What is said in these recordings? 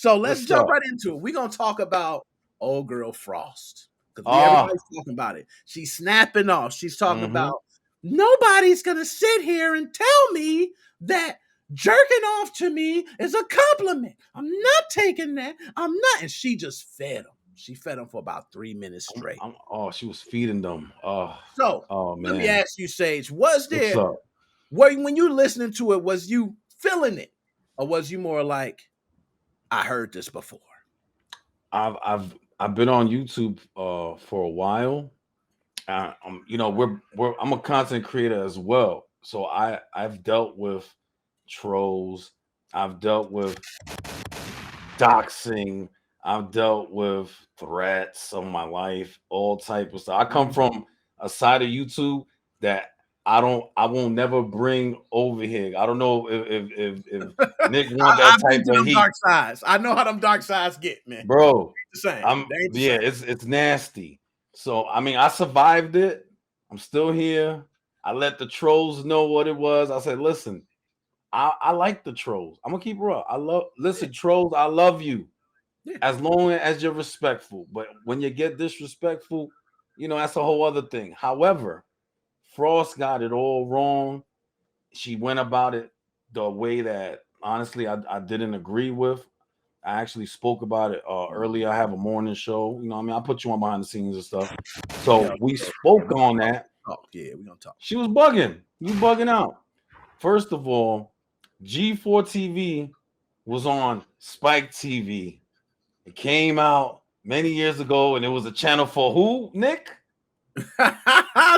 So let's What's jump up? right into it. We're gonna talk about old girl Frost. Because Ah, everybody's talking about it. She's snapping off. She's talking mm-hmm. about nobody's gonna sit here and tell me that jerking off to me is a compliment. I'm not taking that. I'm not. And she just fed him. She fed him for about 3 minutes straight. Oh, she was feeding them. So Oh let me man. ask you, Sage, was What's there up? when you listening to it, was you feeling it? Or was you more like, I heard this before? I've been on YouTube for a while. You know, I'm a content creator as well. So I've dealt with trolls. I've dealt with doxing. I've dealt with threats of my life, all type of stuff. I come from a side of YouTube that I won't never bring over here. I don't know if Nick want that I've been type to of them heat, dark sides. I know how them dark sides get, man. bro. The same. I'm They ain't the Yeah, same. it's nasty. So I mean, I survived it. I'm still here. I let the trolls know what it was. I said, listen, I like the trolls. I'm gonna keep it real. Listen, trolls, I love you Yeah. as long as you're respectful. But when you get disrespectful, you know, that's a whole other thing. However, Frost got it all wrong. She went about it the way that honestly I didn't agree with. I actually spoke about it earlier. I have a morning show. You know, what I mean, I put you on behind the scenes and stuff. Yeah, So we spoke on that. yeah, we're gonna talk. She was bugging. You bugging out. First of all, G4TV was on Spike TV. It came out many years ago, and it was a channel for who, Nick?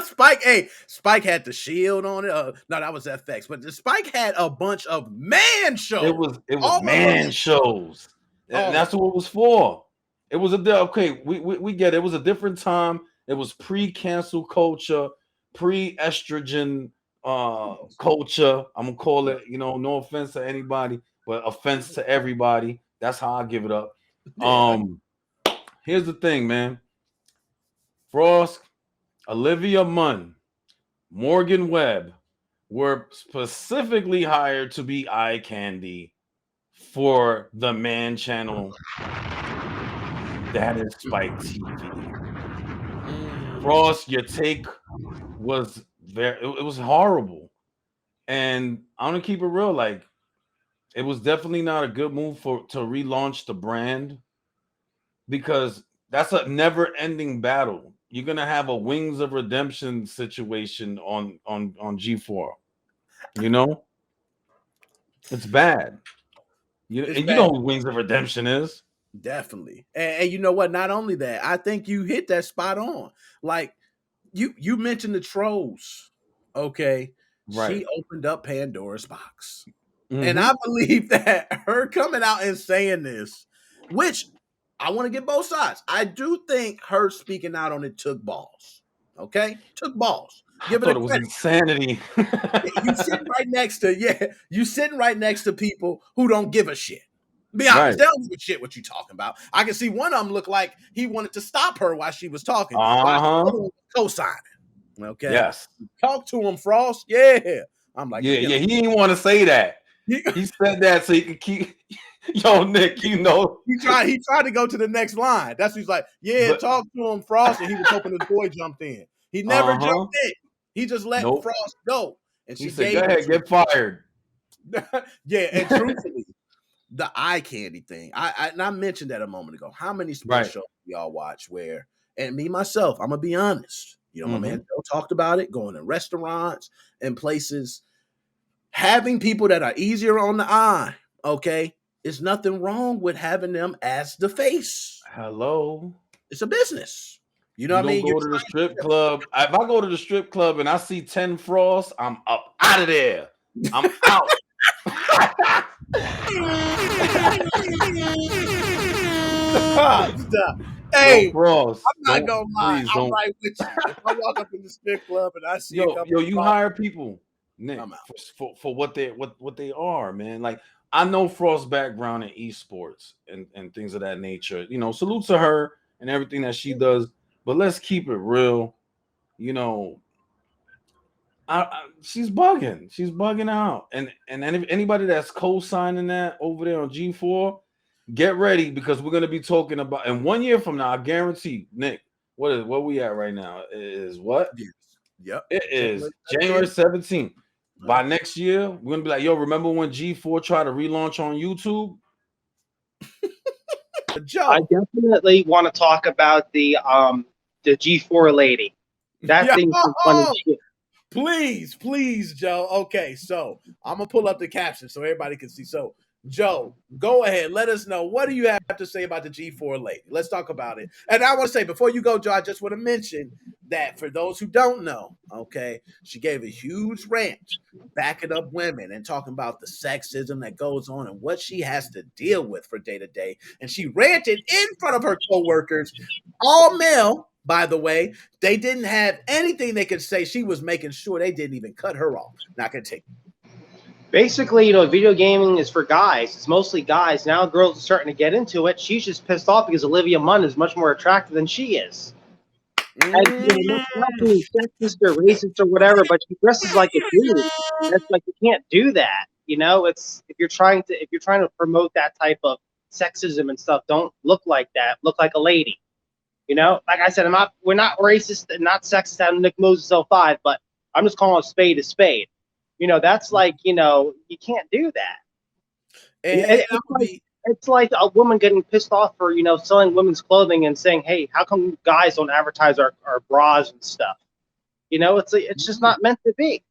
Spike, hey, Spike had the shield on it. No, that was FX, but the Spike had a bunch of man shows. It was All of them. man shows. And Oh, that's what it was for. It was okay. We get it. It was a different time. It was pre-cancel culture, pre-estrogen culture. I'm gonna call it. You know, no offense to anybody, but offense to everybody. That's how I give it up. yeah. Here's the thing, man. Frosk, Olivia Munn, Morgan Webb were specifically hired to be eye candy for the man channel that is Spike TV. Frost, your take was it was horrible. And I'm gonna keep it real, like it was definitely not a good move to relaunch the brand because that's a never-ending battle. You're gonna have a Wings of Redemption situation on G4. You know, it's bad. It's You know bad. who Wings of Redemption is. Definitely. And you know what? Not only that, I think you hit that spot on. Like you mentioned the trolls. Okay. Right. She opened up Pandora's box. And Mm-hmm. I believe that her coming out and saying this, which I want to get both sides. I do think her speaking out on it took balls. Okay? Took balls. I Give it a thought it was credit. insanity. You sitting right next to, you sitting right next to people who don't give a shit. Be Right. honest, they don't give a shit what you talking about. I can see one of them look like he wanted to stop her while she was talking, while the Uh-huh. other one was co-signing. Okay, Yes. talk to him, Frost. Yeah, I'm like, Yeah, yeah. He didn't want to say that. He said that so he could keep. Yo, Nick, you know. he tried to go to the next line. That's what he's like. Yeah, But talk to him, Frost, and he was hoping his boy jumped in. He never uh-huh. jumped in. He just let Nope. Frost go, and He she said, go gave it ahead, to get fired. him. Yeah, and truthfully, the eye candy thing. I mentioned that a moment ago. How many sports Right. shows y'all watch where, and me myself, I'm gonna be honest. You know, my man Mm-hmm. Joe talked about it, going to restaurants and places, having people that are easier on the eye. Okay, there's nothing wrong with having them as the face. Hello. It's a business. You know You what I don't mean? You're go to the strip club. If I go to the strip club and I see 10 Frosts, I'm up out of there. I'm out. Stop. Yo, Hey, Frost, I'm not gonna lie. please I'm don't. right with you. If I walk up in the strip club and I see a Yo, couple of you Frost, hire people, Nick, I'm out. for what they are, man. Like I know Frost's background in esports and things of that nature. You know, salute to her and everything that she does. But let's keep it real. You know, she's bugging. She's bugging out. And anybody that's co-signing that over there on G4, get ready because we're gonna be talking about in 1 year from now. I guarantee, Nick. What we at right now? Is what? Yes. Yep. It January is January 17th. 17th. By Uh, next year, we're gonna be like, yo, remember when G4 tried to relaunch on YouTube? I Joe. definitely want to talk about the G4 lady. That Yo. thing's some funny shit. Please, Joe. Okay, so I'm gonna pull up the caption so everybody can see. So, Joe, go ahead. Let us know, what do you have to say about the G4 lady? Let's talk about it. And I want to say, before you go, Joe, I just want to mention that for those who don't know, okay, she gave a huge rant backing up women and talking about the sexism that goes on and what she has to deal with for day to day. And she ranted in front of her coworkers, all male, by the way. They didn't have anything they could say. She was making sure they didn't even cut her off. Not gonna take Basically, video gaming is for guys. It's mostly guys. Now girls are starting to get into it. She's just pissed off because Olivia Munn is much more attractive than she is. And not being sexist or racist or whatever, but she dresses like a dude. That's like, you can't do that. It's if you're trying to promote that type of sexism and stuff, don't look like that. Look like a lady. Like I said, we're not racist and not sexist out of Nick Moses 05, but I'm just calling a spade a spade. That's like, you can't do that. It's like a woman getting pissed off for, selling women's clothing and saying, hey, how come guys don't advertise our bras and stuff? It's just not meant to be.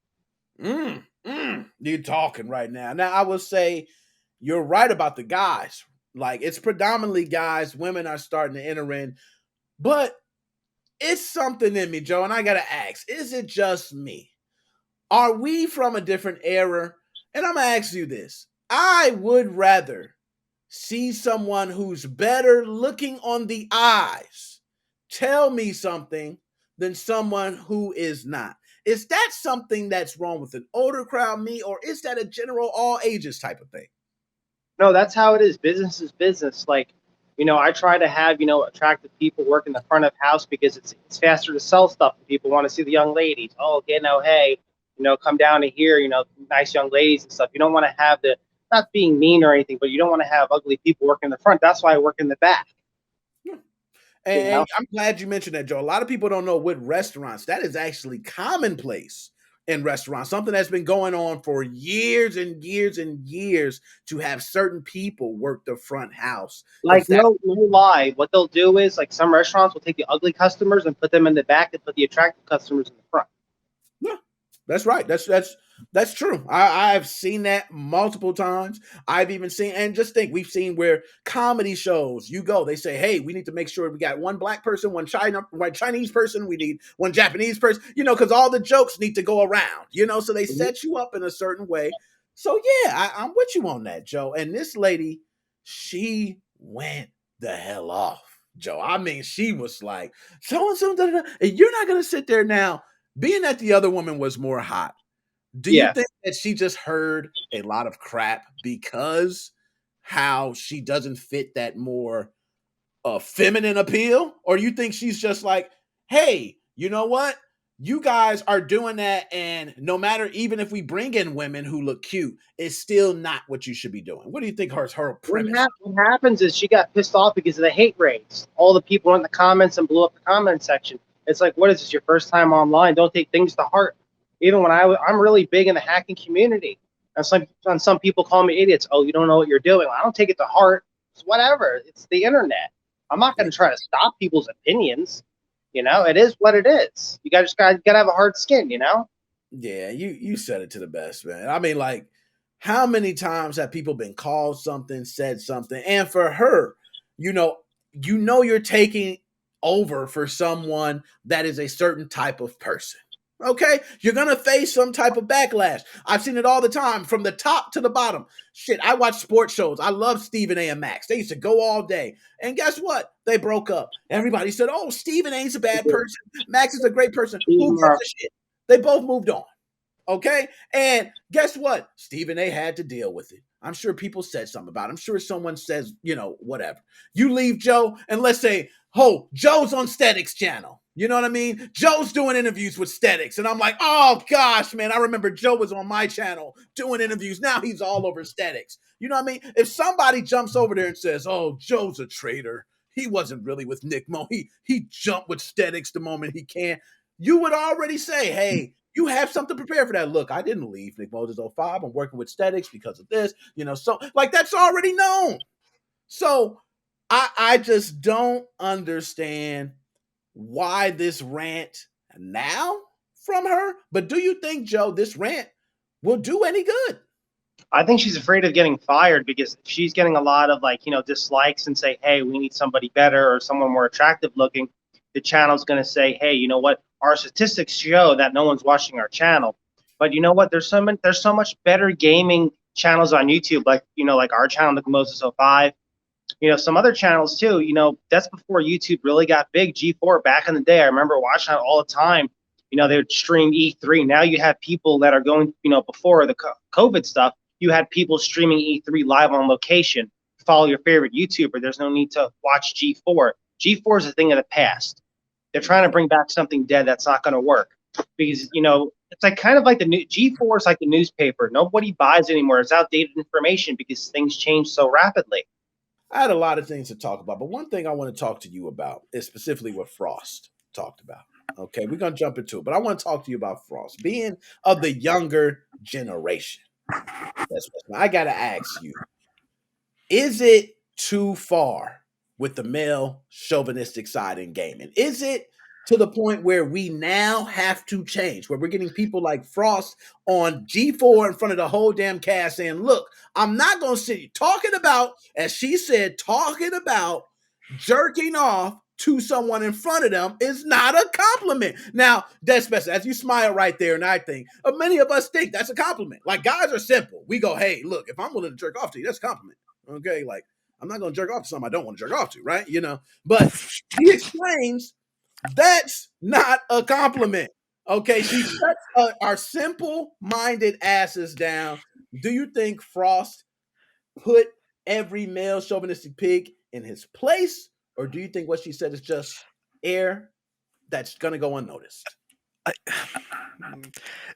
You're talking right now. Now, I will say you're right about the guys. Like, it's predominantly guys. Women are starting to enter in. But it's something in me, Joe, and I got to ask, is it just me? Are we from a different era? And I'm going to ask you this. I would rather see someone who's better looking on the eyes tell me something than someone who is not. Is that something that's wrong with an older crowd, me, or is that a general all ages type of thing? No, that's how it is. Business is business. Like, I try to have, attractive people work in the front of house because it's faster to sell stuff. People want to see the young ladies. Oh, hey, come down to here, nice young ladies and stuff. You don't want to have not being mean or anything, but you don't want to have ugly people working in the front. That's why I work in the back. And I'm glad you mentioned that, Joe. A lot of people don't know with restaurants, that is actually commonplace in restaurants, something that's been going on for years and years and years, to have certain people work the front house. Like, no lie. What they'll do is, like, some restaurants will take the ugly customers and put them in the back and put the attractive customers in the front. Yeah, that's right. That's true. I've seen that multiple times. I've even seen, and just think, we've seen where comedy shows, they say, hey, we need to make sure we got one black person, one Chinese person, we need one Japanese person, because all the jokes need to go around, so they set you up in a certain way. So yeah, I'm with you on that, Joe. And this lady, she went the hell off, Joe. I mean, she was like, so and you're not going to sit there now, being that the other woman was more hot. Do you think that she just heard a lot of crap because how she doesn't fit that more feminine appeal? Or do you think she's just like, hey, you know what? You guys are doing that, and no matter, even if we bring in women who look cute, it's still not what you should be doing. What do you think her premise? What happens is she got pissed off because of the hate raids. All the people in the comments and blew up the comment section. It's like, what is this, your first time online? Don't take things to heart. Even when I'm really big in the hacking community, and some people call me idiots. Oh, you don't know what you're doing. Well, I don't take it to heart. It's whatever. It's the internet. I'm not going to try to stop people's opinions. It is what it is. You just gotta have a hard skin. Yeah, you said it to the best, man. I mean, like, how many times have people been called something, said something, and for her, you're taking over for someone that is a certain type of person. Okay, you're gonna face some type of backlash. I've seen it all the time, from the top to the bottom. Shit, I watch sports shows. I love Stephen A. and Max. They used to go all day, and guess what? They broke up. Everybody said, "Oh, Stephen A's a bad person. Max is a great person." Who gives a shit? They both moved on. Okay, and guess what? Stephen A. had to deal with it. I'm sure people said something about it. I'm sure someone says, whatever. You leave Joe, and let's say, oh, Joe's on Static's channel. You know what I mean? Joe's doing interviews with Stetics, and I'm like, oh gosh, man, I remember Joe was on my channel doing interviews. Now he's all over Stetics. You know what I mean? If somebody jumps over there and says, oh, Joe's a traitor, he wasn't really with Nick Mo. He jumped with Stetics the moment he can. You would already say, hey, you have something prepared for that. Look, I didn't leave Nick Moses 05. I'm working with Stetics because of this, you know, so like that's already known. So I just don't understand why this rant now from her. But do you think, Joe, this rant will do any good? I think she's afraid of getting fired because if she's getting a lot of like, dislikes and say, hey, we need somebody better or someone more attractive looking, the channel's going to say, hey, you know what? Our statistics show that no one's watching our channel. But you know what? There's so much better gaming channels on YouTube, like our channel, Nick Moses 05. Some other channels too, that's before YouTube really got big. G4 back in the day, I remember watching it all the time. They would stream E3. Now you have people that are going, before the COVID stuff, you had people streaming E3 live on location. Follow your favorite YouTuber. There's no need to watch G4. G4 is a thing of the past. They're trying to bring back something dead that's not going to work because, it's like kind of like the new G4 is like the newspaper. Nobody buys anymore. It's outdated information because things change so rapidly. I had a lot of things to talk about, but one thing I want to talk to you about is specifically what Frost talked about. Okay, we're going to jump into it, but I want to talk to you about Frost being of the younger generation. I got to ask you, is it too far with the male chauvinistic side in gaming? Is it to the point where we now have to change, where we're getting people like Frost on G4 in front of the whole damn cast saying, look, I'm not going to sit talking about, as she said, talking about jerking off to someone in front of them is not a compliment. Now, that's special. As you smile right there, and I think, many of us think that's a compliment. Like, guys are simple. We go, hey, look, if I'm willing to jerk off to you, that's a compliment. Okay, like, I'm not going to jerk off to something I don't want to jerk off to, right? But he explains that's not a compliment. Okay, she shuts our simple-minded asses down. Do you think Frost put every male chauvinistic pig in his place, or do you think what she said is just air that's going to go unnoticed?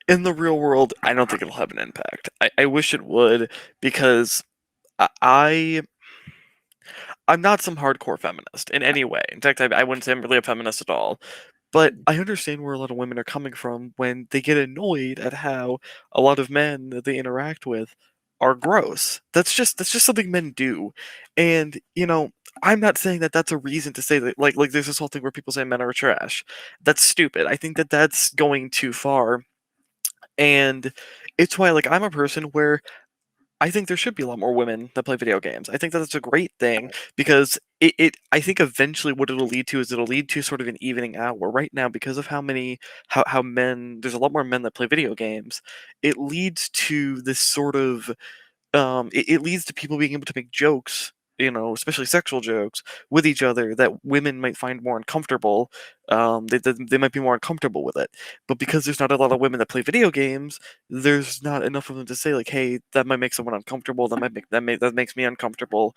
In the real world, I don't think it'll have an impact. I wish it would, because I'm not some hardcore feminist in any way. In fact, I wouldn't say I'm really a feminist at all. But I understand where a lot of women are coming from when they get annoyed at how a lot of men that they interact with are gross. That's just something men do. And, I'm not saying that that's a reason to say that, like there's this whole thing where people say men are trash. That's stupid. I think that that's going too far. And it's why, like, I'm a person where I think there should be a lot more women that play video games. I think that that's a great thing because I think eventually what it'll lead to is it'll lead to sort of an evening out where right now, because of how men, there's a lot more men that play video games, it leads to this sort of, it leads to people being able to make jokes, especially sexual jokes with each other that women might find more uncomfortable. They might be more uncomfortable with it. But because there's not a lot of women that play video games, there's not enough of them to say like, hey, that might make someone uncomfortable. That makes me uncomfortable.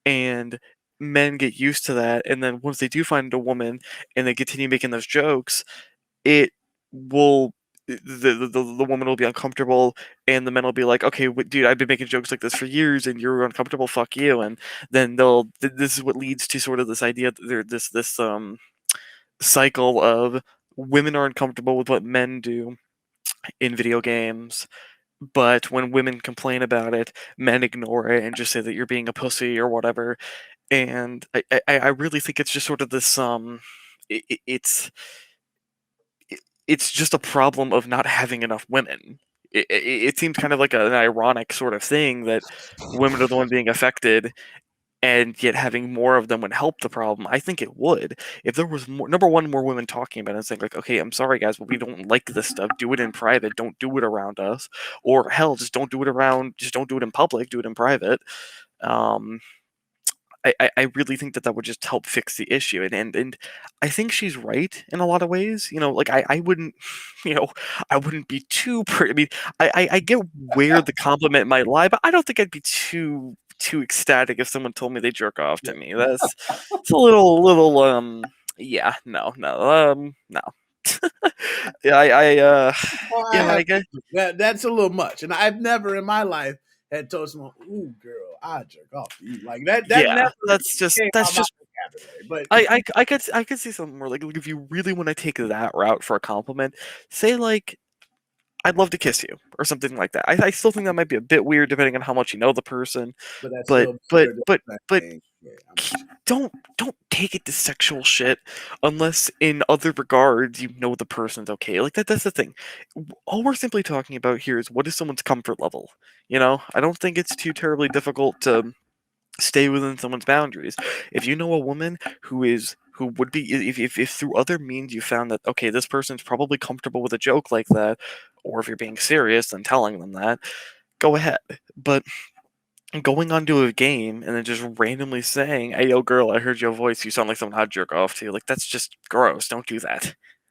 And men get used to that. And then once they do find a woman and they continue making those jokes, it will the woman will be uncomfortable and the men will be like, okay, dude, I've been making jokes like this for years and you're uncomfortable, fuck you. And then this is what leads to sort of this idea that this cycle of women are uncomfortable with what men do in video games, but when women complain about it, men ignore it and just say that you're being a pussy or whatever. And I really think it's just sort of this it's just a problem of not having enough women. It seems kind of like an ironic sort of thing that women are the one being affected, and yet having more of them would help the problem. I think it would. If there was more, number one, more women talking about it and saying like, okay, I'm sorry guys, but we don't like this stuff. Do it in private. Don't do it around us. Or hell, just don't do it in public. Do it in private. I really think that would just help fix the issue, and I think she's right in a lot of ways. Like I wouldn't, I wouldn't be too. I mean, I get where the compliment might lie, but I don't think I'd be too ecstatic if someone told me they jerk off to me. It's a little Yeah, no. No. Yeah, I guess. That's a little much, and I've never in my life had told someone, "Ooh, girl, I jerk off to you." Like that. That Yeah, never that's just came out my vocabulary. But I could see something more like if you really want to take that route for a compliment, say like I'd love to kiss you or something like that. I still think that might be a bit weird depending on how much you know the person, that's but still but better than but but saying, yeah, I'm don't take it to sexual shit unless in other regards you know the person's okay. Like that's the thing. All we're simply talking about here is what is someone's comfort level. You know, I don't think it's too terribly difficult to stay within someone's boundaries. If you know a woman who would be if through other means you found that okay, this person's probably comfortable with a joke like that, or if you're being serious and telling them that, go ahead. But going onto a game and then just randomly saying, "Hey, yo, girl, I heard your voice. You sound like someone I'd jerk off to." Like that's just gross. Don't do that.